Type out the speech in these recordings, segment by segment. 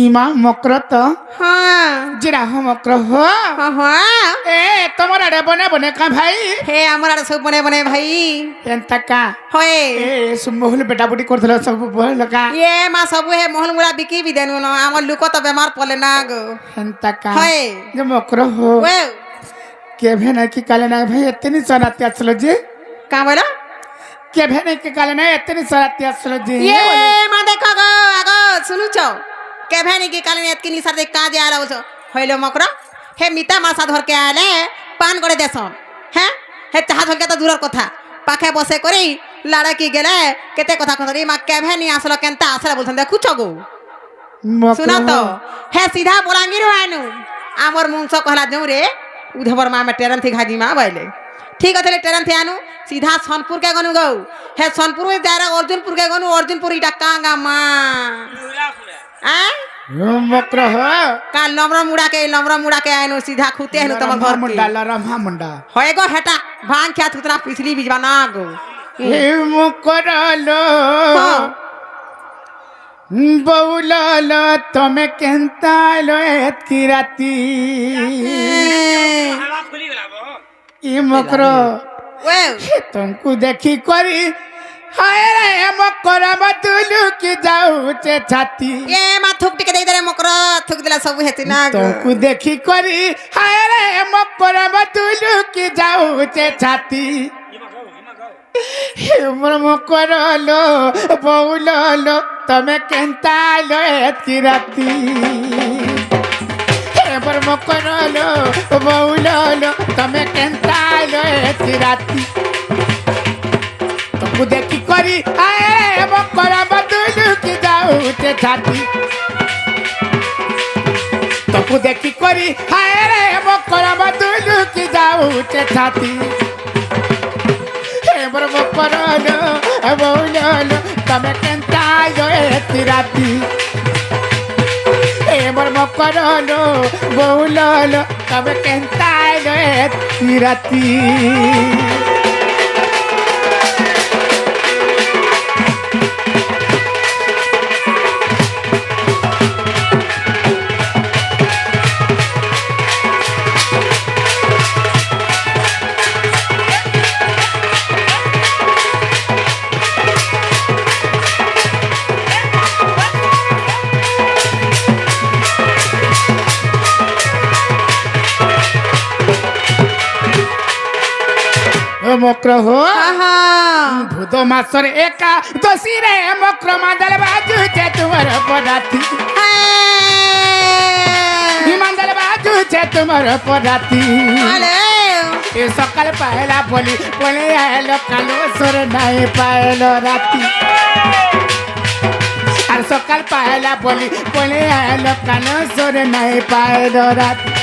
ইমা মক্রত হ্যাঁ জিরা হ মক্র হ হ্যাঁ এ তোমার আড়ে বনে বনে কা ভাই হে আমার আর সব বনে বনে ভাই এন্তা কা হয় এ সুমহল বেটা বুটি করছিল সব বহল কা ইয়ে মা সবু হে মহল মুড়া বিকি বি দেনু ন আমার লুক তো বেমার পলে না গো এন্তা কা হয় যে মক্র হ ওয়ে কে ভেনা কি কালে না ভাই এতনি সরাতে আসলো যে কা বলো কে ভেনা কি কালে না এতনি সরাতে আসলো যে ইয়ে মা দেখো গো আগো শুনুছ কেভে নি কি কালে এতকি নিসার দেখ কাজে আলো হইলো মকরা হে মিতা মাসা ধরকে আলে পান করে দেসন হ্যাঁ হে চাহা ধরকে তো দূরের কথা পাখে বসে করি লাড়কি গেলে কেতে কথা কথা মা কেভে নি আসলো কেনতা আসলে বলছেন দেখুছ গো শুনা তো হে সিধা বলাঙ্গির আইনু আমার মুংস কহলা দেউ রে উধবর মা মে ট্রেন থি ঘাজি মা বাইলে ঠিক আছে ট্রেন থি আনু सीधा सोनपुर के गनु गौ है सोनपुर में जा रहा अर्जुनपुर के गनु अर्जुनपुर इटा कांगा मां आ मक्र ह का लमरा मुड़ा के आइनो सीधा खुते हनु तमर घर मुंडा लरमा मुंडा होय गो हेटा भांग क्या तुतना पिछली बीजवा ना गो हे मुकरलो बौललो तमे केंता लो एतकी राती ई मक्रो तुमको देखी करी हाय रे मकर बतुलू की जाऊ चे छाती ये मा थुक टिके दे रे मकर थुक दिला सब हेती ना तुमको देखी करी हाय रे मकर बतुलू की जाऊ चे छाती मोर मकर लो बौलो लो तमे केंता लो एतकी राती पर मकरलो बौललो तमे केंता लो एतकी राती तुमको देखी करी आए मकर बतुलू की जाऊ ते छाती तुमको देखी करी आए रे मकर बतुलू की जाऊ ते छाती पर मकरलो बौललो तमे केंता लो एतकी राती एबर मकरलो बौललो तबे केंता लो एतकी राती मक्र हो भूत मासर एका दोषी रे मक्र मांदल बाजू छे तुमर पदाती मांदल बाजू छे तुमर पदाती ए सकाल पहला बोली बोले आलो कालो सोर नहीं पाएलो राती और सकाल पहला बोली बोले आलो कालो सोर नहीं पाएलो राती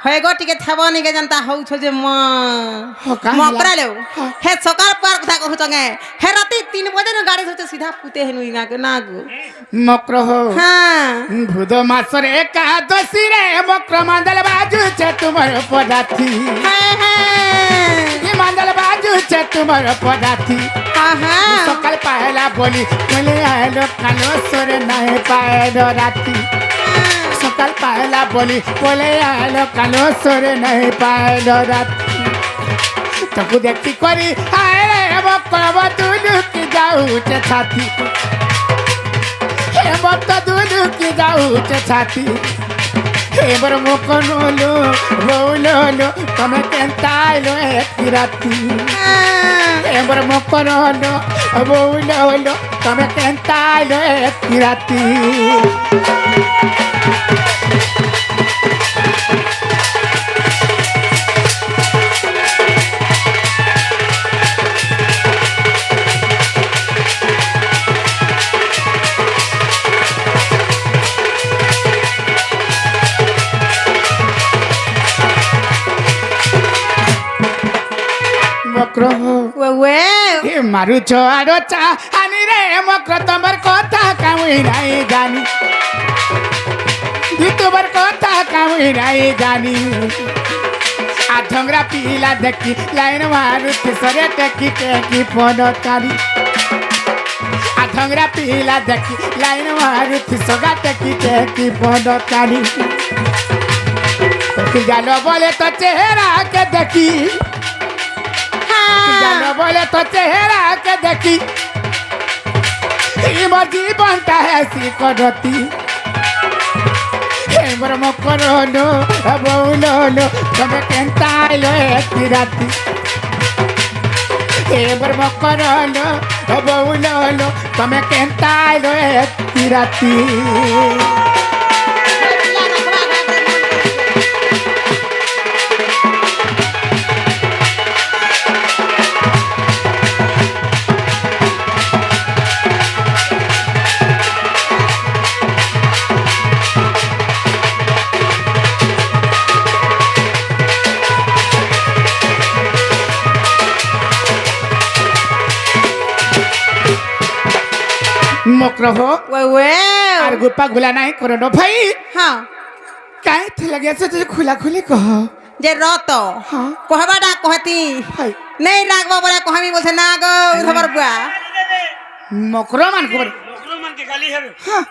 होय गो टिके थबो नि के जनता हौ छ जे म मकरा ले हे सकाल पार कथा कहू चंगे हे राती 3 बजे न गाड़ी से सीधा पुते हेनु इना के ना गो मक्र हो हां भूत मासर एका दोषी रे मक्र मांदल बाजू छे तुमर पदाती हां हां ये मांदल बाजू छे तुमर पदाती हां हां सकाल पहला बोली बोले आलो कालो सोर नहीं पाएलो राती सकाल पहला बोली बोले आलो कालो सोर नहीं पाएलो राती तुमको देखी करी हाय रे मकर बतुलू की जाऊ चे छाती हे बतुलू की जाऊ चे छाती हे बर मकरलो बौललो तमे केंता लो एतकी राती हे बर मकरलो बौललो तमे केंता लो एतकी राती मक्र वे हे मारू छो आरो चा জানি রে মকর তোমার কথা কামুই নাই জানি তোমার কথা কামুই নাই জানি আধংরা পিলা দেখি লাইন মারুতি সরে টেকি টেকি ফোন কারি আধংরা পিলা দেখি লাইন মারুতি সগা টেকি টেকি ফোন কারি জানো বলে তো চেহারা কে দেখি জানো বলে তো চেহারা কে দেখি মোর জীবনটা হেসি করতি মোর মকর লো বউলো লো তবে কেনতা আইলো একটি রাতি মোর মকর লো বউলো লো তবে কেনতা আইলো একটি রাতি মকর হো আর গুপা গুলা নাই করো না ভাই হ্যাঁ কাই থে লাগে আছে তুই খুলা খুলি কহ যে রত হ্যাঁ কহবাটা কহতি ভাই নেই রাখবো বলে কহামি বলছে না গো খবর বুয়া মকর মান খবর হ্যাঁ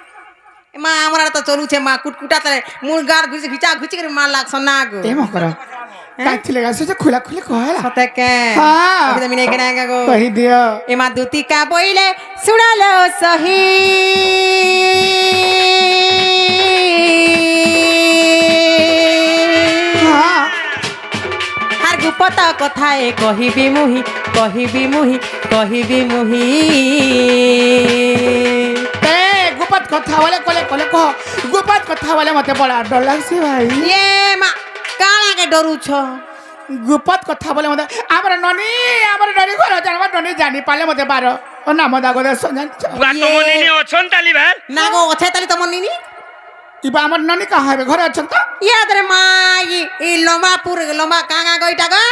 মা আমার তো চলুছে মা কুটকুটা তালে মুর গার ঘুষি ঘিচা ঘুচি করে মার লাগছ না গো এ মকর কাই থে লাগে আছে খুলা খুলি কহলা সতে কে হ্যাঁ আমি তো মিনে কেনা গো কহি দিও এমা দুতিকা বইলে শুনালো সহি হ্যাঁ আর গুপত কথায় কহিবি মুহি কহিবি মুহি কহিবি মুহি এ গুপত কথা বলে কলে কলে কহ গুপত কথা বলে মতে বড় ডর লাগছে ভাই এ মা কালাকে ডরুছ গুপত কথা বলে মতে আমার ননি ঘর আছে আমার ননি জানি পালে মতে পারো ও নাম দাগো দে সঞ্জান না গো অছে তালি তোমার নিনি ইবা আমার ননি কাহা হবে ঘরে আছেন তো ইয়াদরে মা ই লম্বাপুর লম্বা কাঙা গইটা গো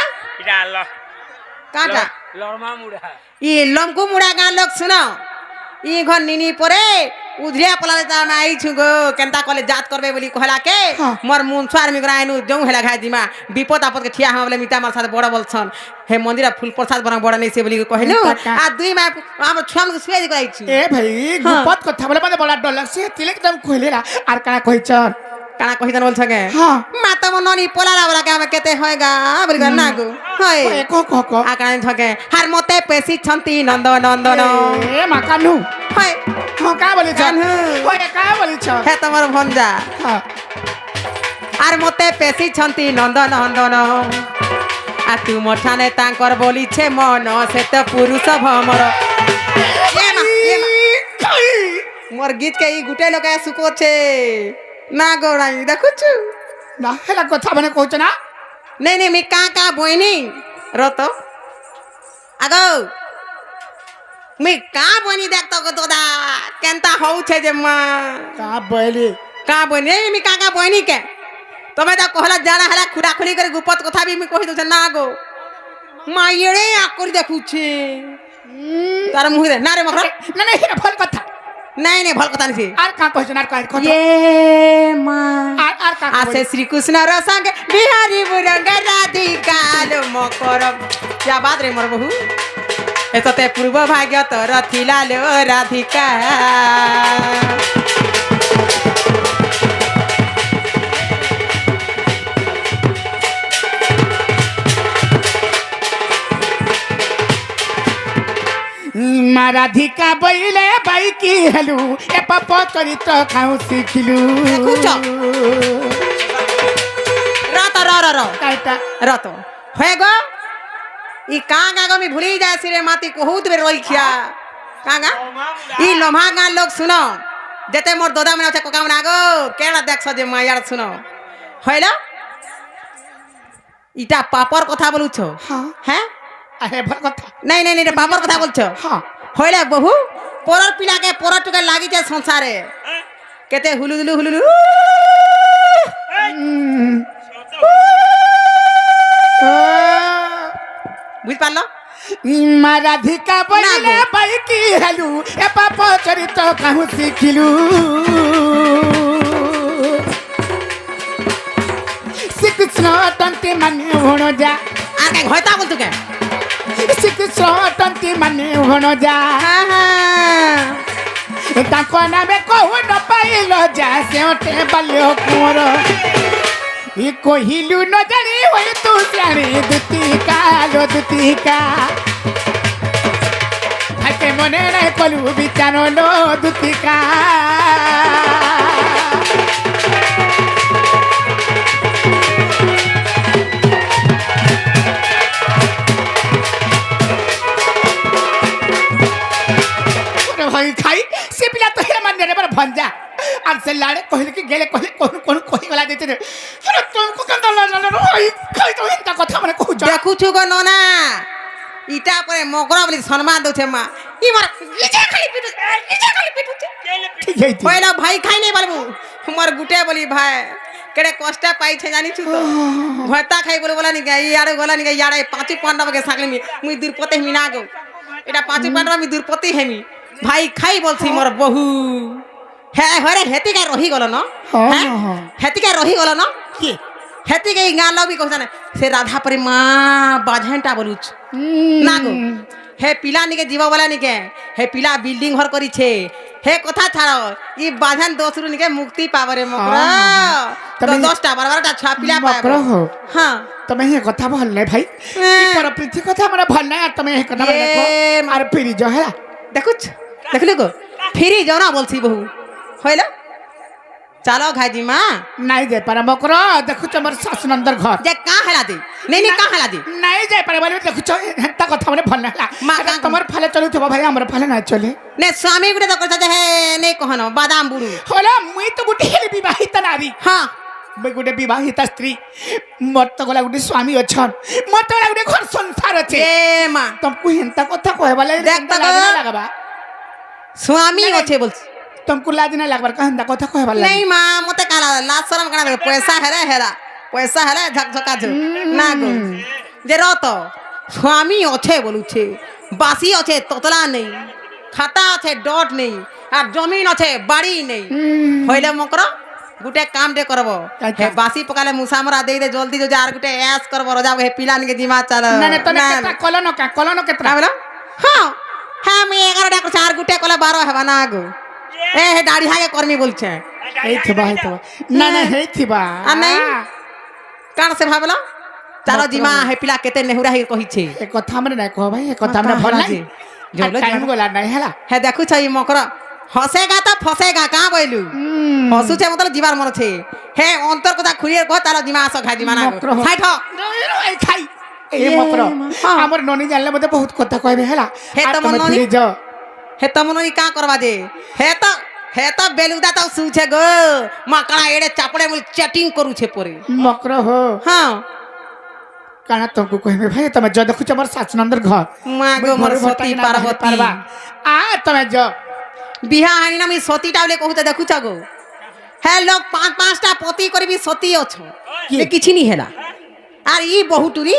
কাটা ই লমকু মুড়া গাঁ লোক শুনো ই ঘর নিনি পরে উধরিয়া পলালে তা আমি আইছু গো কেনতা কলে জাত করবে বলি কহলা কে হ্যাঁ। মোর মুন ছুয়ার মিগরা আইনু জং হেলা খাই দিমা বিপদ আপদ কে ঠিয়া হাম বলে মিতা আমার সাথে বড় বলছন হে মন্দিরা ফুল প্রসাদ বনা বড় নেই সে বলি কহিলু আর দুই মা আমার ছুয়া মকে শুয়ে দি আইছু এ ভাই গুপত কথা বলে মতে বড় ডর লাগছে তিলে একদম কইলে আর কানা কইছন কানা কহিদান বলছ গে হ্যাঁ মাতা মন ননি পলালা বলা কে আমি কেতে হয় গা বলি গা না গো হয় এ কহ কহ কহ আ কানা থকে হার মতে পেশি ছন্তি নন্দ নন্দন এ মাকানু হয় হ্যাঁ কা বলিছ কানু। ওই কা বলিছ হে তোমার ভঞ্জা হ্যাঁ আর মতে পেশি ছন্তি নন্দ নন্দন আর তু মঠানে তাঙ্কর বলিছে মন সে তো পুরুষ ভমর মোর গীত কে ই গুটে লোক শুকোছে না গৌরাই দেখুছু না হেলা কথা মানে কইছ না নেই নেই মি কা বইনি রত আগো মি কা বইনি দেখতো গো দাদা কেনতা হউছে যে মা কা বইলি কা বইনি এই মি কা বইনি কে তুমি তো কহলা জানা হেলা খুড়া খুড়ি করে গুপত কথা বি মি কহি দছে না গো মা এড়ে আকরি দেখুছে তার মুহে না রে মখরা না না এটা ভুল কথা নাই নাই ভাল কথা নিছি আর কা কইছ না আর কা কথা এ মা আর কা আসে শ্রীকৃষ্ণর সঙ্গে বিহারী বুরঙ্গ রাধিকা লো মকর যা বাদ রে মোর বহু এততে পূর্ব ভাগ্য তোর থিলা লো রাধিকা মা রাধিকা বইলে বাই কি হেলু এ পাপ করি তো খাও শিখিলু দেখুছ? রত র র র কাইটা রত হয়ে গো ই কাঙা গো মি ভুলি যাইছি রে মাতি বহুত বের রইখিয়া কাঙা ই লম্হা গাঁ লোক শুনো যেতে মোর দাদা মানে আছে কোকা মানে আগো কেডা দেখছ যে মায়ার শুনো হইল ইটা পাপর কথা বলুছ হ্যাঁ হ্যাঁ আহে ভুল কথা নাই নাই নাই বাপর কথা বলছো হ্যাঁ হইলে বহু পরর পিলাকে পরর টুকে লাগিছে সংসারে কেতে হুলুদুলু হুলুলু ও বুঝ পারলো মা রাধিকা বলিলে পাই কি হেলু এ পাপ চরিত কাহু শিখিলু শ্রীকৃষ্ণ অটন্তি মানে ভণজা আর কে হয়তা বলতো কে শ্রীকৃষ্ণ অটন্তি মানে ভণজা হ্যাঁ হ্যাঁ ତାଙ୍କ ନାମେ କହୁ ନ ପାଇଲ ଯା ସେଉଟେ ବାଲ୍ୟ କୁଅର ଇ କହିଲୁ ନ ଜାଣି ହୋଇ ତୁ ଜାଣି ଦୁତିକା ଲୋ ଦୁତିକା ହାତେ ମନେ ନାଇଁ କଲୁ ବିଚାର ଲୋ ଦୁତିକା भाई खाई से पिला तो हे मन रे पर भंजा अब से लाड़े कहले कि गेले कहले कोन कोन कहि गला देते रे अरे तुमको कंदा ला भाई खाई तो इनका कथा माने कहू जा देखु छु गो नोना इटा परे मोगरा बोली सम्मान दउछे मा ई मार निजे खाली पिटु ठीक है पहिला भाई खाई नहीं बालबू हमर गुटे बोली भाई केड़े कष्ट पाई छे जानी छु तो भरता खाई बोले बोला नि गई यार गोला नि गई यार पांच पांडव के सागले मी मुई दुरपते हिना गो एटा पांच पांडव मी दुरपते हेमी भाई खाई बोलसी मोर बहु हे हरे हेती का रही गलो न हेती का रही गलो न के हेती के गालो भी कहता से राधा परी मां बाझेंटा बोलुछ ना गो हे पिला निके जीवा वाला निके हे पिला बिल्डिंग घर करी छे हे कथा छाड़ो ई बाझन दोसरु निके मुक्ति पावरे मकरा तो 10टा 12टा छा पिला पावरे हां तमे हे कथा भल नै भाई ई पर पृथ्वी कथा हमरा भल नै तमे हे कथा देखो मार फिरी जो है देखुछ देखले गो फिरी जाओ ना बोलसी बहु होइला चलो घाजी मां नहीं जाय पर मकरो देखु हमर सास नंदर घर जे का हला दे नहीं का हला दे नहीं जाय पर बोले देखु हेता कथा माने भल नै ला तमर फले चलु थबो भाई हमर फले ना चले ने स्वामी गुटे तो करता है नहीं कहनो बादाम बुडू होला मुई तो गुटे हेली विवाहित नारी हां मैं गुटे विवाहित स्त्री मत तो गला गुटे स्वामी अछन मत तो गुटे घर संसार अछि ए मां तुमको हेता कथा कहै वाला देख तो लागबा स्वामी अच्छे बोल तुमको लाज ना लागबार कहंदा कथा कहै वाला नहीं मां मते काला लाज शरम कना पैसा हेरा झकझका झ ना गो जे रतो स्वामी अच्छे बोलु छे बासी अच्छे तोतला नहीं खाता अच्छे डॉट नहीं और जमीन अच्छे बाड़ी नहीं होइले मकरो गुटे काम दे करबो हे बासी पकाले मुसा मरा दे जल्दी जो जार गुटे ऐस करबो रजा हे पिलान के दिमाग चल ना ना तने केता कलनो केतना बोलो हां हां मैं 11 को 4 गुटे कोला 12 हेबा ना गो ए हे दाढ़ी हागे कर्मी बोल छे ए थबा ना ना हे थिबा आ नहीं कान से भाबला चारो जिमा हे पिला केते नेहुरा ही कहि छे ए कथा हमरे ना कह भाई ए कथा हमरे भल नाही जो टाइम गोला नाही हला हे देखु छई मकरा हसेगा तो फसेगा का बोलू हसु छे मतलब जीवार मन छे हे अंतर कथा खुरिए कह तालो दिमा आस खाई दिमा ना साइठ ए खाई ए मकरो हमर ननी जानले मते बहुत कथा कहबे हला हे त मन ननी हे त मन का करबा दे हे त बेलुदा तो सु छे गो मकड़ा एडे चापड़े मुल चैटिंग करू छे परे मकरो हो हां काना तुमको कहबे भाई तमे ज देखु छ हमर सासनंदर घर मां गो मोर सती पार्वती आ तमे ज बिहा हानी ना मी सती टावले कहू त देखु छ गो हे लोग 5-5टा पति करबी सती अछो ये किछि नी हेला आर ई बहुटुरी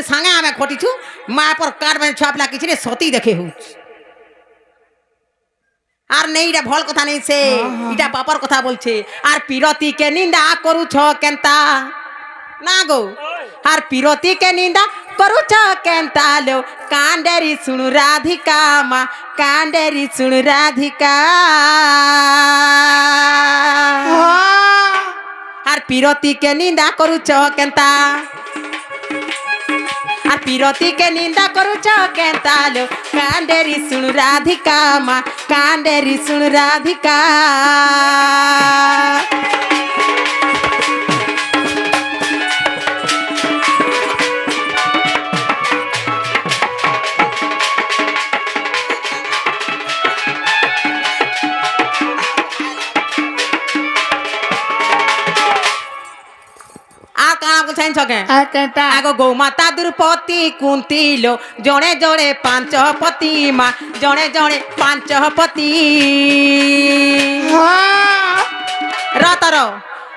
संगे आमे खटी छु मां पर कार्ड में छापला किछि रे सती देखे हु आर नहीं रे भल कथा नहीं से इटा बापर कथा बोलछे आर पिरती के निंदा करू छ केनता ना गो आर पिरती के निंदा करू छ केनता लो कांडेरी सुनु राधिका मा कांडेरी सुनु राधिका आर पिरती के निंदा करू छ केनता आर पिरती के निंदा करू छ केनता लो कांडेरी सुनु राधिका मा कांडेरी सुनु राधिका छाइन छके आ केटा आगो गौ माता द्रौपदी कुंती लो जणे जणे पांच पति मां जणे जणे पांच पति हां रतर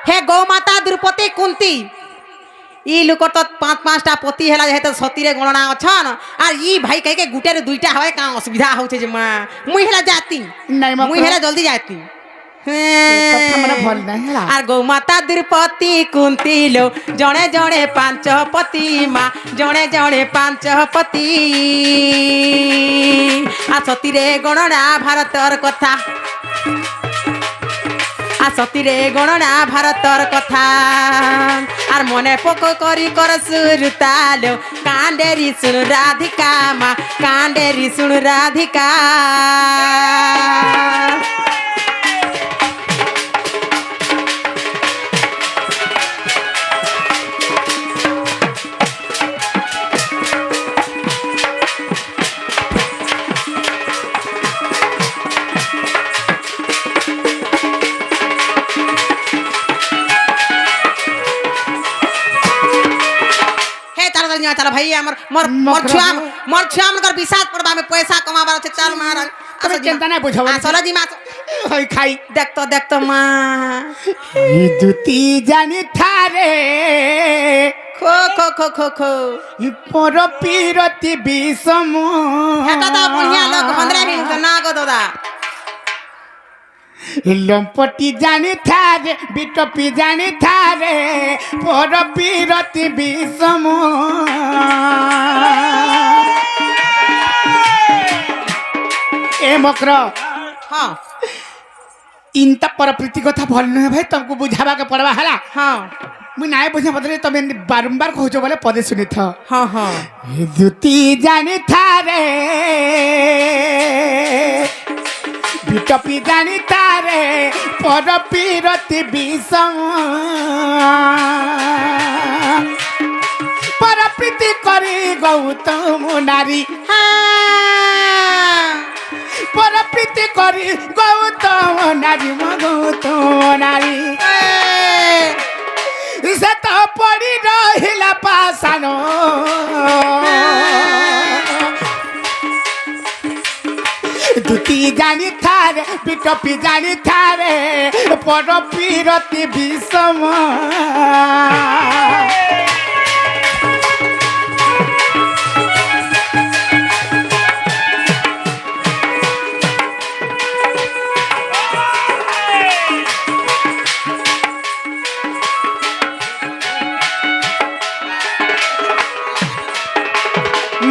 हे गौ माता द्रौपदी कुंती ই লোকর তো 5-5টা পতি হেলা যেহেতু সতীরে গণনা অছন আর ই ভাই কইকে গুটের দুইটা হয় কা অসুবিধা হচ্ছে যে মা মুই হেলা যাতি নাই মুই হেলা জলদি যাতি কথা মানে ভাল নাই হেলা আর গৌমাতা দ্রৌপদী কুন্তিল জনে জনে 5 পতি মা জনে জনে 5 পতি আর সতীরে গণনা ভারতর কথা আর সতীরে গণনা ভারতর কথা আর মনে পোক করি কর সুরতাল কান্ডেরি শুন রাধিকা মা কান্ডেরি শুন রাধিকা चलो भाई हमर मोर मोर छुआ मनकर विश्वास पड़बा में पैसा कमाबार छै चल महाराज तबे चिंता नहीं बुझाव चलो जी मां होई खाई देख तो मां ई दुती जानी थारे खो खो खो खो खो ई पर पीरति विषम हेटा तो बढ़िया लोग हंद्रे भी ना गो दादा लंपटी जानी थारे बिटपी जानी थारे पर पीरति विषम ए मकर हां इनता पर प्रीति कथा भल न भाई तुमको बुझावा के पड़वा हला हां मुई नाय बुझे बदले तमे बारंबार कहजो बोले पदे सुनि था हां हां दुती जानी थारे बिटपी जानी थारे पर पीरति विषम पर प्रीति करी गौतम नारी पर प्रीति करी गौतम नारी गौतम नारी से तो पड़ी रहिला पासानो दुती जानी थारे बिटपी जानी थारे पर पीरति विषम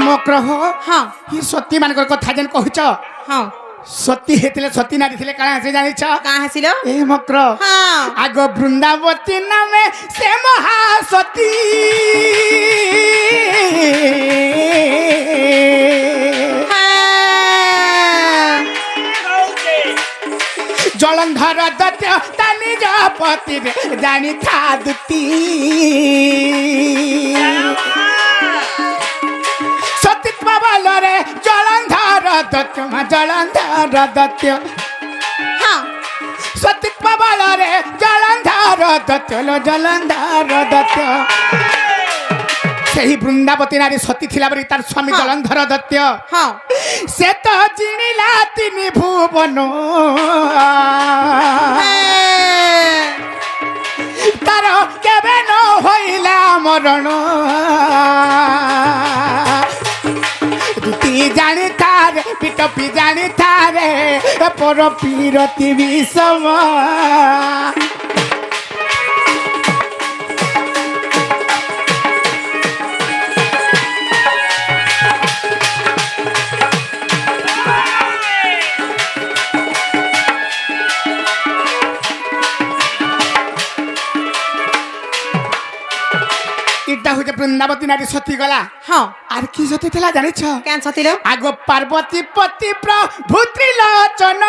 मकर हो हां ये सती मानकर कथा जन कहछ हां सती हेतले सती नारी थिले काना से जानि छ का हसिलो ए मकर हां आगो वृंदावती नामे से महासती जलंधर दत्त तानी जपति जानी था दुती सतीत्व बलरे जलंधर दत्त हां सतीत्व बलरे जलंधर दत्त सही वृंदावती नारी सती थिला बरी तार स्वामी जलंधर दत्त हां से तो जिनिला तिनी भुवन तार केबे न होइला मरण दुती जानी थारे पिटपी जानी थारे पर पीरति विषम इटा होते वृंदावती नारी सती गला हां आर की सती थिला जानि छ केन सतिलो आगो पार्वती पति प्रभु त्रिलोचन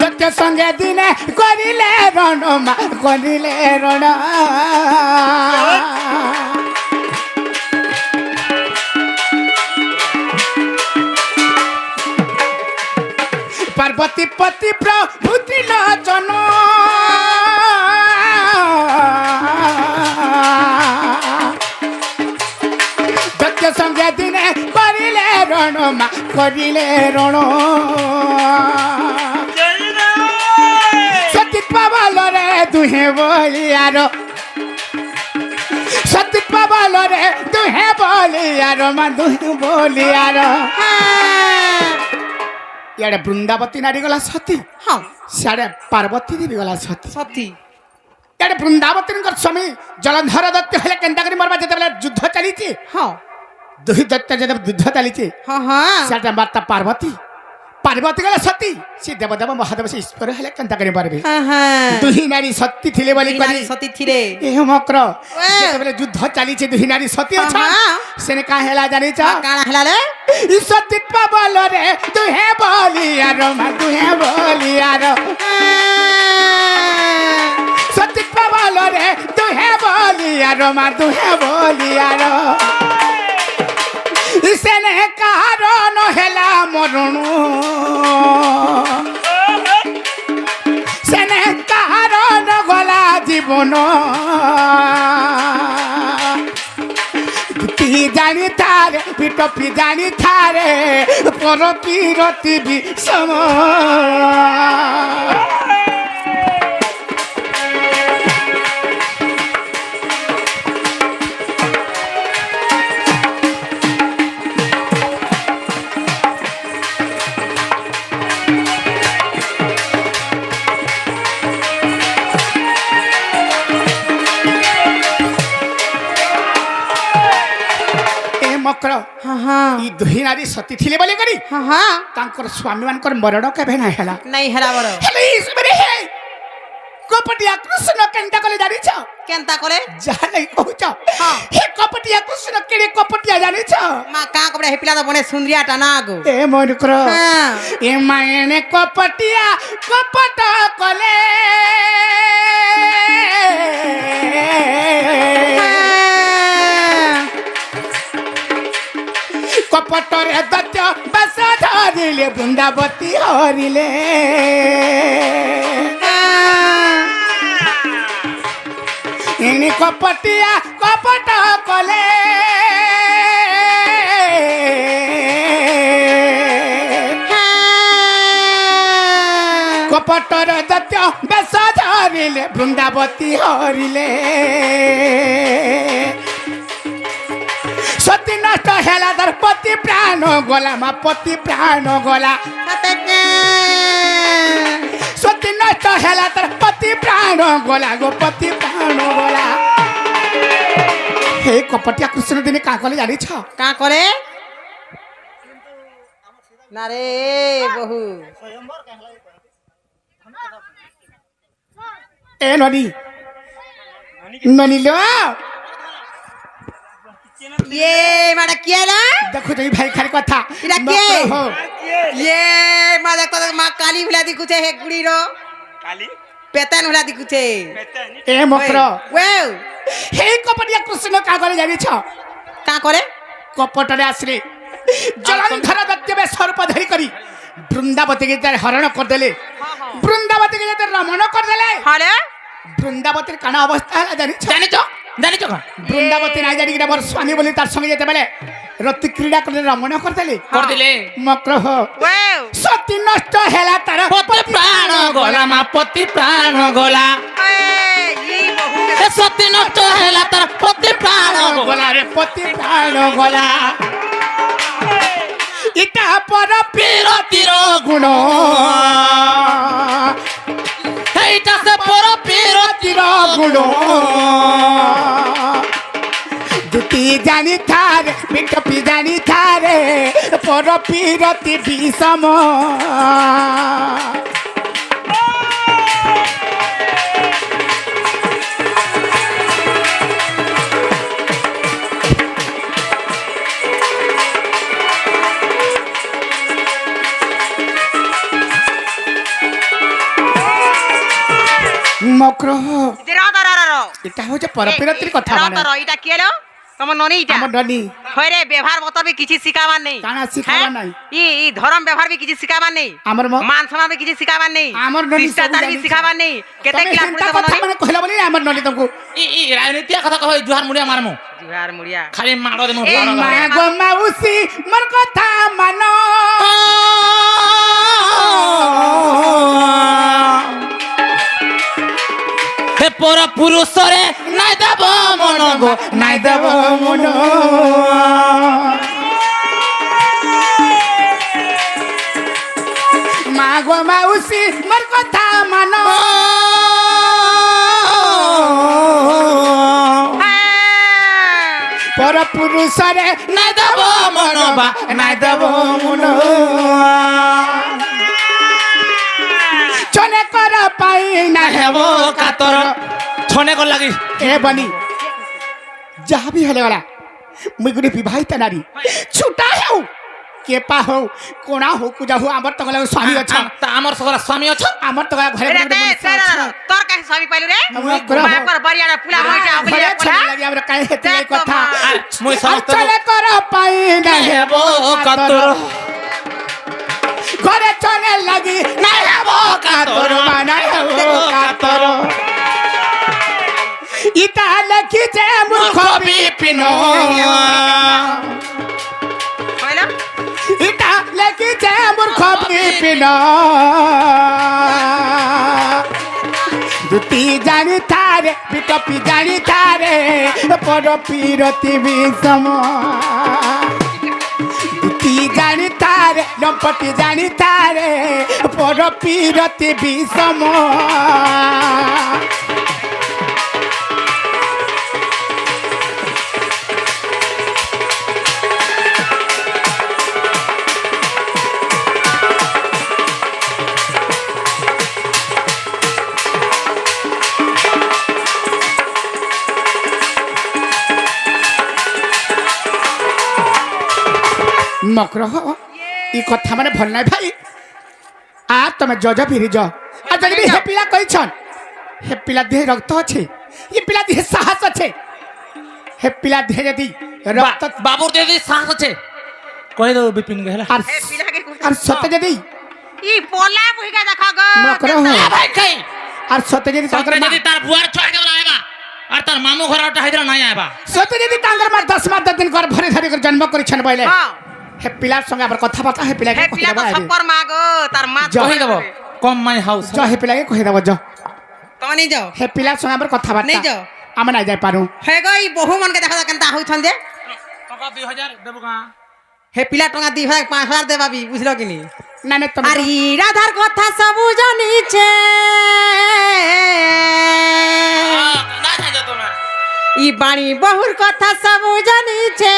दत्त संगे दिने करिले रण पार्वती पति प्रभु त्रिलोचन দত্ত সঙ্গে দিনে করিলে রণ মা করিলে রণ সতীত্ব বলরে দুহে বলিয়ার সতীত্ব বলরে দুহে বলিয়ার মা দুহে বলিয়ার ইয়াড়ে বৃন্দাবতী নারী গলা সতী হ্যাঁ সিয়াড়ে পার্বতী দেবী গলা সতী সত্যি ইয়াড়ে বৃন্দাবতীঙ্কর স্বামী জলন্ধর দত্ত হলে কেন্তা করে মরবা যেତେବେଳେ যুদ্ধ চালিছে হ্যাঁ দুই দত্ত যেতে যুদ্ধ চালিছে হ্যাঁ হ্যাঁ সেটা মাতা পার্বতী পার্বতী গলা সতী সে দেবদেব মহাদেব সে ঈশ্বর হলে কেন্তা করে পারবে হ্যাঁ হ্যাঁ দুই নারী সতী ଥିଲେ ବୋଲି দুই করি নারী সতী থিলে এ মক্র যেତେବେଳେ যুদ্ধ চালিছে দুই নারী সতী অছ সেনে কা হেলা জানিছ কাଣା ହେଲା ରେ সতীত্ব বলরে দুহে বলিয়ার মা দুহে বলিয়ার সতীত্ব বলরে দুহে বলিয়ার মা দুহে বলিয়ার সেনে কারণ হেলা মরণু সেনে কারণ গলা জীবন পি জানি থারে পিট পি জানি থারে পর কিরতি বিষম ମକର ହଁ ହଁ ଇ ଦୁହି ନାରୀ ସତୀ ଥିଲେ ବୋଲି କରି ହଁ ହଁ ତାଙ୍କର ସ୍ୱାମୀ ମାନଙ୍କର ମରଣ କେବେ ନାହିଁ ହେଲା ନାଇଁ ହେଲା ବର ହେଲେ ଇ ସମୟରେ ହେ କପଟିଆ କୃଷ୍ଣ କେନ୍ତା କଲେ ଜାଣିଛ କେନ୍ତା କଲେ ଯାହା ନାହିଁ କହୁଛ ହଁ। ହେ କପଟିଆ କୃଷ୍ଣ କେଡ଼େ କପଟିଆ ଜାଣିଛ ମା କାଁ କପଡ଼ା ହେ ପିଲା ତ ବନେ ସୁନ୍ଦରିଆଟା ନା ଆଗୁ ଏ ମନୁକର ହଁ ଏ ମାଏନେ କପଟିଆ କପଟ କଲେ কপটরে দত্ত বাস ধরিলে বৃন্দাবতী হরিলে ইনি কপটিয়া কপট কলে কপটর দত্ত বাস ধরিলে বৃন্দাবতী হরিলে সতী নষ্ট হেলা তার পতি প্রাণ গলা মা পতি প্রাণ গলা সতী নষ্ট হেলা তার পতি প্রাণ গলা গো পতি প্রাণ গলা হে কপটিয়া কৃষ্ণ দিনে কা কলে জানিছ কাঁ করে না রে বহু এ ননি ননি লো ये माडा किया ना দেখো তুমি ভাই খালি কথা এটা কে? নকর হো। ये मा देखो तो मा काली भला दिखुचे हे गुड़ी रो काली पेतन भला दिखुचे पेतन এ মকর ওয়ে হে কপটিয়া কৃষ্ণ কা কলে জানিছ কাঁ করে কপটরে আসলে জলন্ধর দত্তবে সর্প ধরি করি বৃন্দাবতীকে যারা হরণ করদেলে বৃন্দাবতীকে যাতে রমণ করদেলে হারে বৃন্দাবতীর কানা অবস্থা হলা জানিছ জানিছ জানিছ কা বৃন্দাবতী নাই জানি মোর স্বামী বলি তার সঙ্গে যেতে বেলে রতি ক্রীড়া করে রমণ করদেলে করদিলে মক্র হো ওয়ে সতী নষ্ট হেলা তার পতি প্রাণ গলা মা পতি প্রাণ গলা ই বহু এ সতী নষ্ট হেলা তার পতি প্রাণ গলা গলা রে পতি প্রাণ গলা ইটা পর বিরতির গুণ এইটা সে পর বিরতির গুণ দুটি জানি থারে বিটপি জানি থারে পর পিরতি বিষম মক্র রা রা রা রা এটা হচ্ছে পরপিরতির কথা মানে রা রা এটা কিলো তোমার ননি এটা আমার ননি হরে ব্যবহার মতো भी কিছু শিখাবার নেই কানা শিখাবার নাই। ই ধরম ব্যবহার भी কিছু শিখাবার নেই আমার মান সম্মান भी কিছু শিখাবার নেই আমার ননি শিষ্টাচার भी শিখাবার নেই কেতে তুমি ক্লাস চিন্তা পড়তে কথা বলো মানে কহিলা বলি আমার ননি তোমাকে ই রাজনীতিয়া কথা কই জুহার মুড়িয়া মারমু জুহার মুড়িয়া খালি মাড় দেমু এই মা গো মাউসি মোর কথা মানো হে পর পুরুষরে নাই দেব মন গো নাই দেব মন মা গো মাউসি মোর কথা মানো পর পুরুষরে নাই দেব মন বা নাই দেব মন চলে কর পাই না হেব কাতর ছনে কর লাগি এ বনি যাহা भी হলে গলা মুই গুলি বিবাহিত নারী ছুটা হেউ কেপা হও কোনা হও কুজা হও আমার তো গলা স্বামী অছ তা আমার সগরা স্বামী অছ আমার তো গলা ঘরে রে দে তোর কাছে সবই পাইলু রে বাপর বাড়িয়াড়া পুলা হইটা ঘরে বলিয়া ছড়ি পড়া লাগি আমরা কাই হেতে এই কথা আর মুই সমস্ত চলে কর পাই না হেব কাতর ঘরে চলে লাগি না হেব কাতর মানা হেব কাতর ইতা লেখি যে মূর্খ বিপিন হইলো ইটা লেখি যে মূর্খ বিপিন দুটি জানি থারে বিটপি জানি থারে পর পিরতি বিষম দুটি জানি থারে লম্পটি জানি থারে পর পিরতি বিষম মকর ই কথা মানে ভাল নাই ভাই আর তুমি জজ ফিরি য আর যদি হে পিলা কইছন হে পিলা দেহে রক্ত আছে ই পিলা দেহে সাহস আছে হে পিলা দেহে যদি রক্ত বাবুর দিদি সাহস আছে কই দো বিপিন গেলা আর এ পিলাকে আর সত্য যদি ই পোলা বুইকা দেখা গো মকর ভাই খাই আর সত্য যদি সত্য তাঙ্কর যদি তার বুয়ার ছয় কেবল আইবা আর তার মামু ঘরটা হাইদরা নাই আইবা সত্য যদি তাঙ্কর মার 10 মাস 10 দিন কর ভরে ধরে করে জন্ম করিছেন বইলে হ্যাঁ হে পিলার সঙ্গে আবার কথা বার্তা হে পিলাকে হে কই পিলা তো দেবা সপর মা গো তার মা কই দেব কম মাই হাউস জ হে পিলাকে কই দেবা জ তুমি নেই যাও হে পিলার সঙ্গে আবার কথা বার্তা নেই যাও আমি নাই যাই পারু হে গো ই বহু মনকে দেখা কেনতা হইছন যে টাকা 2000 দেব কা হে পিলা টঙ্কা 2000 5000 দেবাবি বুঝলো কি নি না না তুমি আর ই রাধার কথা সবু জানিছে না যাই তোমার ই বাণী বহুর কথা সবু জানিছে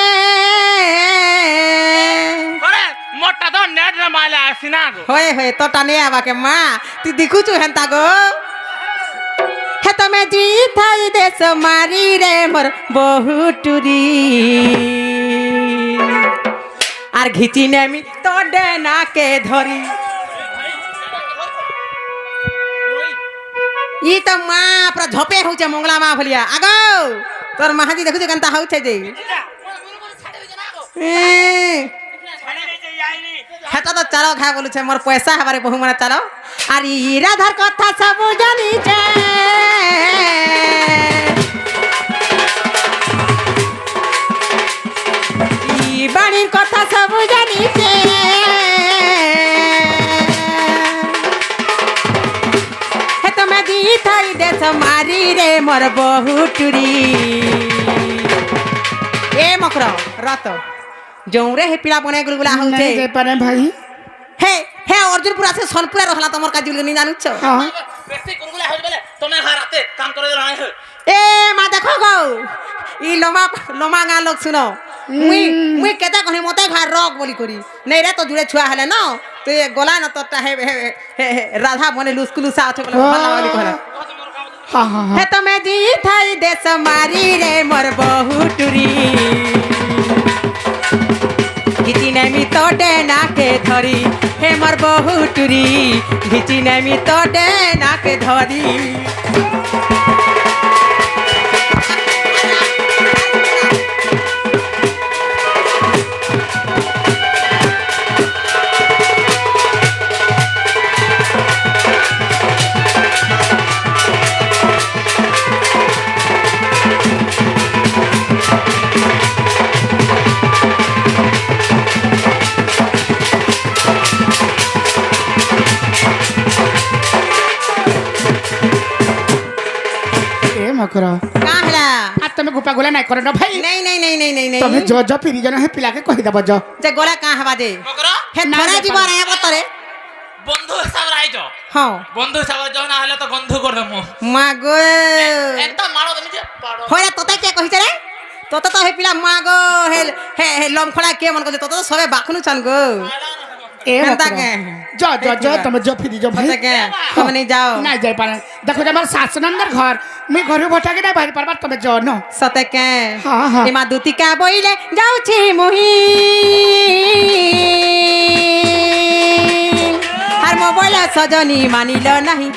আরে মোটা তো নেট রে মাইলা আসিনা গো হয়ে হয়ে তো টানে আবাকে মা তুই দেখুছু হেনতা গো হে তুমি জি থাই দেশ মারি রে মোর বহুটুরি আর ঘিচি নেমি তোডে নাকে ধরি ই তো মা পুরা ঝপে হচ্ছে মঙ্গলা মা ভলিয়া আগো তোর মাহাজি দেখুছে কেনতা হচ্ছে যে হেটা তো চালো খা বলুছে মোর পয়সা হবারে বহু মানে চালো আর ই রাধার কথা সব জানিছে ই বাণীর কথা সব জানিছে হে তুমি দি থাই দেশ মারি রে মোর বহুটুরি এ মকর রত জৌরে হে পিলা বনে গুলগুলা হচ্ছে নাই যাই পারে ভাই হে হে অর্জুনপুর আছে সোনপুরে রহলা তোমার কাজ নি জানুছ হ্যাঁ বেশি কুরগুলা হই বলে তুমি হারাতে কাম করে দিলা নাই এ মা দেখো গো ই লোমা গা লোক শুনো মুই কেতে কহি মতে ঘর রক বলি করি নেই রে তো জুড়ে ছুয়া হলে ন তুই গলা ন তোরটা হে রাধা বনে লুসকুলুসা আছে বলে ভালো বলি কহলা হ্যাঁ হ্যাঁ হে তুমি জি থাই দেশ মারি রে মোর বহুটুরি ঘিচি নেমি তোডে নাকে ধরি হে মোর বহুটুরি ঘিচি নেমি তোডে নাকে ধরি मकर का हला आ तुम गुपा गोला नहीं करो ना भाई नहीं नहीं नहीं नहीं नहीं नहीं तुम जो जो पिरी जन है पिला के कहि दबो जो जे गोला का हवा जे मकरा हे ना थोड़ा जे जीवन है पतरे বন্ধু হিসাবে আইছ हां বন্ধু হিসাবে যাও না হলে তো বন্ধু করব মাগো একটা মারো তুমি যে পারো হইরা তোতে কে কহিছে রে তোতে তো হে পিলা মাগো হে হে হে লমখড়া কে মন কইছে তোতে তো সবে বাখনু চান গো ए हेंता के जो जो जो तुम जो फिरी जो भाई होते के तुम नहीं जाओ नहीं जाई पारे देखो जब सासन अंदर घर मैं घर बैठा के नहीं बाहर पारबा तुम जो न सते के हाँ, हाँ। एमा दुती का बोइले जाऊ छी मुही हर मोबाइल सजनी मानिल नहीं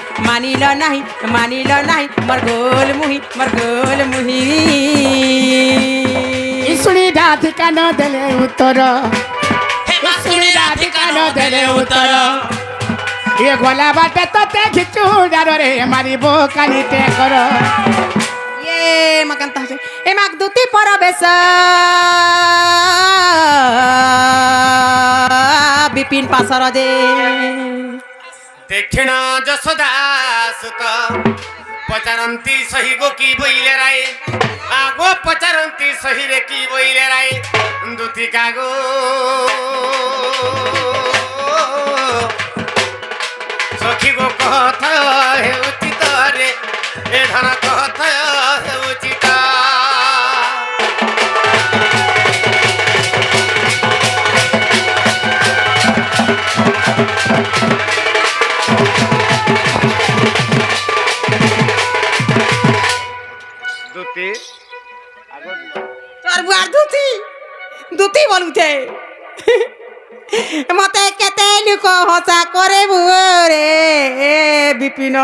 मरगोल मुही इसुनी राधिका न देले उत्तर হে মাসুনি রাধিকা न देले उत्तर ये गोला बाटे तो ते खिचू डारो रे मारी बो काली ते करो ये मकन ता एमा दुती परबेस बिपिन पासर दे दक्षिण जसोदा सुत पचारंती सही गो की बोइले राय आगो पचारंती सही रे की बोइले राय दुती कागो सखी गो कहत हे उचित रे ए धन कहत हे उचित दुती তোর বুয়ার দুতি বলুছে মতে কেতে লুক হসা করে বুরে বিপিন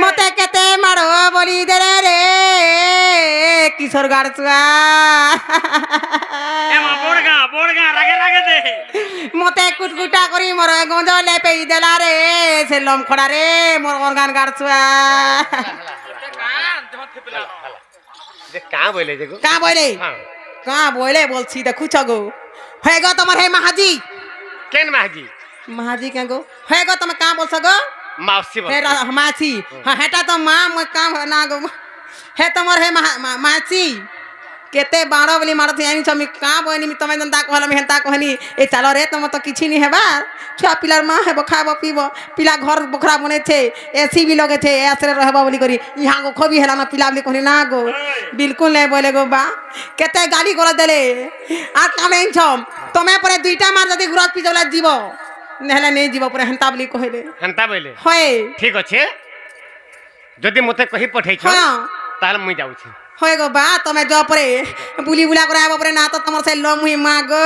মতে কেতে মারো বলি দে রে কিশোর গাড়ছুয়া মতে কুটকুটা করি মোর গঞ্জ লেপেই দেলা রে সে লমখড়া রে মোর অর্গান গাড়ছুয়া যে কা বইলে যে গো কা বলে হ্যাঁ কা বলে বলছি দেখুছ গো হয়ে গো তোমার হে মাহাজি কেন মাগি মাহাজি কে গো হয়ে গো তুমি কা বলছ গো মাউসি বল हे मासी हाँ हेटा तो माँ काम ना गो हे तुम्हार हे मासी केते बारो बोली मारत यानी छमी का बोनी तमे जनता कहला में हेंता कहनी ए चलो रे तुम तो किछि नहीं हेबा छुआ पिलार माँ हेबो खाबो पीबो पिला घर बोखरा बने छे एसी भी लगे छे आसरे रहबो बोली करी यहाँ गो खोबी हेला ना पिला बोली कहनी ना गो बिल्कुल नहीं बोले गो बा केते गाली कर देले आ कामे छम तमे परे दुईटा मार जदी गुरात पिजला जीव नेहला नहीं जीव परे हेंता बोली कहले हेंता बइले होय ठीक अच्छे जदि मते कही पठै छ हाँ ताल मुई जाउ छी होय गो बा तमे जो परे बुली बुला करे आबो परे ना तो तमर से लो मुही मागो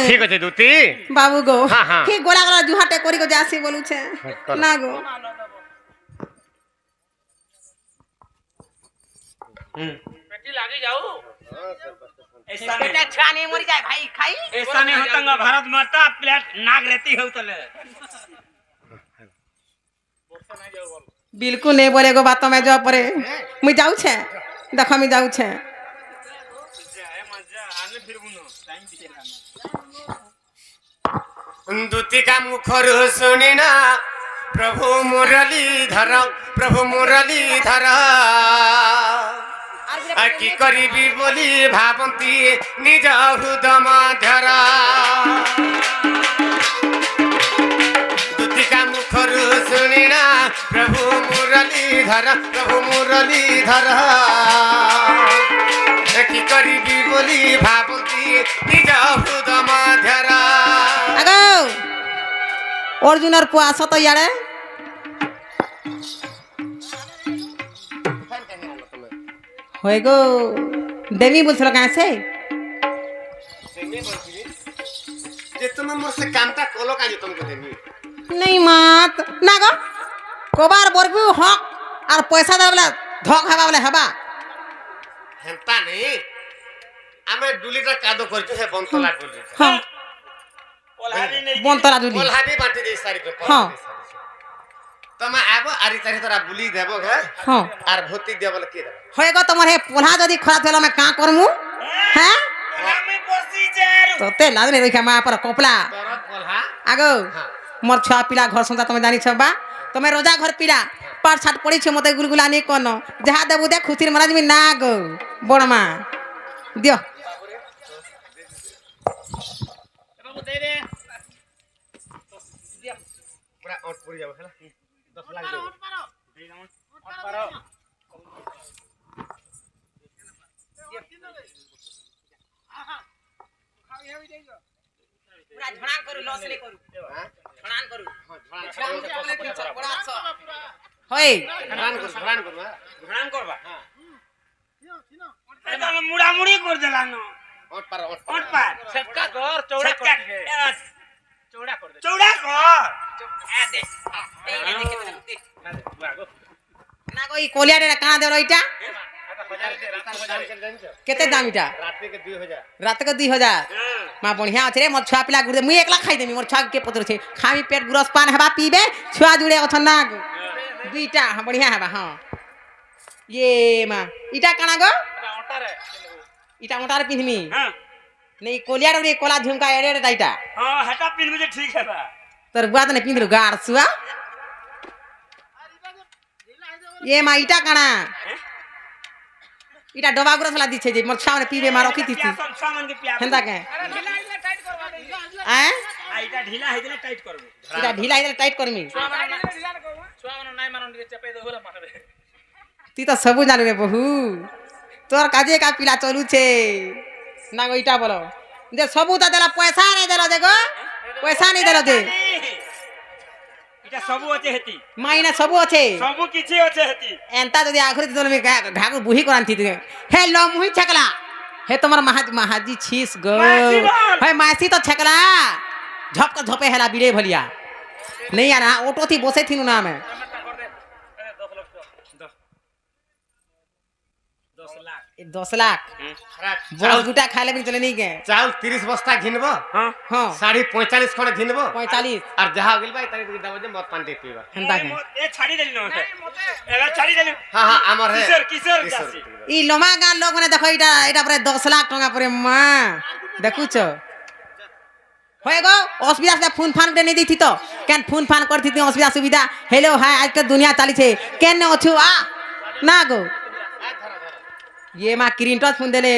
ठीक अच्छे दुती बाबू गो हाँ, हाँ। ही गोला गोला जुहाटे करी को जासी बोलू छे कर। ना गो পেটি লাগি যাও ऐसा बेटा छाने मरी जाए भाई खाई ऐसा नहीं होता भारत माता प्लेट नाग रहती हो तले बिल्कुल नहीं बोले गो बात में जो परे मुई जाऊ छे देखो मी जाऊ छे दुती का मुखर सुनिना प्रभु मुरलीधर कि करीबी बोली भावंती निज हृदय मध्यर दुती का मुखर सुनिना प्रभु मुरलीधर कि करीबी बोली भावंती निज हृदय मध्यर आगो अर्जुनर पुआ सत यारे होय गो देवी बोलछलो कहां से जे तुम मोर से कामटा कोलो काजी तुमको देबी नहीं मात ना गो कोबार बरबू हक और पैसा देबला धक हबा बोले हबा हेंता नहीं आमे डुलीटा कादो करछु हे बंतला डुली हां ओलारी नहीं बंतरा दुली बोलहाबी बाटे दे सारी को हाँ। तमा आबो आरी तारी तोरा बुली देबो घे हां आर भौतिक देबो के देबो होय गो तमर हे पोला जदी खराब होला मैं का करमु हैं ओलामी कोसी जार तो ते लादने रखा मा पर कोपला तोरा बोलहा आगो हाँ। মোর ছুয়া পিলা ঘর সংসার তুমি জানিছ বা তুমি রোজা ঘর পিলা পাট ছাট পড়িছ মতে গুলগুলা নি কোন যাহা দেবু দে খুশির মারা যাবি না গো বড় মা দিও পুরা অট পড়ি যাব হেলা 10 লাখ পুরা ঝড়ান করু লস নে করু ঝড়ান করু হই ধ্যান করবা এটা মুড়া মুড়ি করে দিলানো অট পার ওট পার সেটকা ঘর চৌড়া করে দিবে চৌড়া করে দে চৌড়া কর না গো ই কোলিয়ারে কানা দেলো এইটা কেতে দাম এটা রাতে के 2000 রাত के 2000 মা বঢ়িয়া আছে রে মোর ছুয়া পিলা গুড়ে মুই একলা খাই দেমি মোর ছুয়া কে পতর আছে খামি পেট গুরস পান হেবা পিবে ছুয়া জুড়ে অথ না গো দুইটা বঢ়িয়া হেবা হ্যাঁ ये মা ইটা কানা গো ওটারে ইটা মোটারে পিনমি হ্যাঁ नहीं कोलियार रे कोला झुमका एड़े रे दाइटा हां हटा पिन मुझे ठीक है बा तोर बुआ तने पिंदरु गार सुआ ये मा इटा काना इटा डबा गुरस ला दिछे जे मोर छावने पीबे मारो की तिथि सब सामान के प्यार हेंदा के आइटा ढीला है दिले टाइट करबो इटा ढीला इधर टाइट करमी ছুয়া মানে নাই মারন দিয়ে চেপে দে হলা মারবে ती तो सबु जानु रे बहु तोर काजे का पिला चलू छे ना गो इटा बोलो दे सबु त देला पैसा नहीं देलो देखो पैसा नहीं देलो दे এটা সবু আছে হেতি माइना सबु আছে সবু কিছু আছে হেতি एंता जदि आखरी तो में घागु बुही करान थी हे लमुही छकला हे तुम्हार महाजी छीस गो मासी बोल। हे मासी तो छकला झपक झपे हेला बिरे भलिया नहीं यार ऑटो थी बसे थी ना में 10 लाख बड़ा गुटा खाले भी चले नहीं के चाउल 30 बस्ता घिनबो हां हां साड़ी 45 खण घिनबो 45 और जहां गेल भाई तनी दाव जे मत पानी पीबा हंदा के ए छाड़ी देली न एला छाड़ी देली हां हां हमर है किशोर जासी ई लोमा गान लोग ने देखो इटा इटा पर 10 लाख टका पर मां देखुछ होय गो असुविधा से फोन फान नहीं दी थी तो केन फोन फान करती थी असुविधा सुविधा हेलो हाय आज तो दुनिया चली छे केन ने अछु आ ना गो ये मां क्रिंटस फोन देले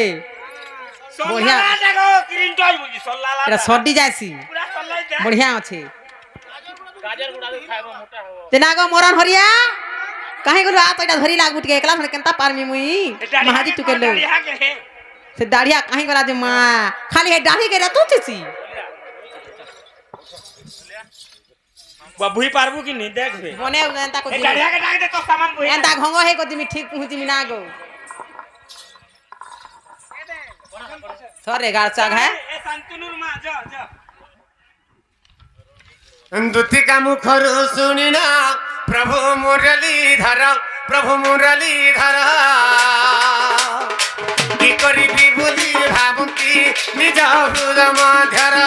बढ़िया सोल्ला देखो क्रिंटल बुझी सोल्ला एटा सड्डी जायसी पूरा सोल्ला दे बढ़िया अछि গাজর গুড়া দে খাইবো মোটা হবো तेना गो मोरन हरिया काहे गलो आ तो एटा धरी लाग उठ के एकला फने केनता पारमी मुई महाजी टुके ले दाढ़ी के है से दाढ़िया काहे गला दे मां खाली है दाढ़ी के रतु छिसी बबुई पारबू की नहीं देख बे बने एंता को ए दाढ़िया के डाक दे तो सामान बुई एंता घंगो है को दिमी ठीक पहुंची मी ना गो थोरे गार चाग है ए संतनुर मां जा जा दुतिका मुखरु सुनिना प्रभु मुरलीधर की करिबी बोली भाबंती निज हृदय मध्यरा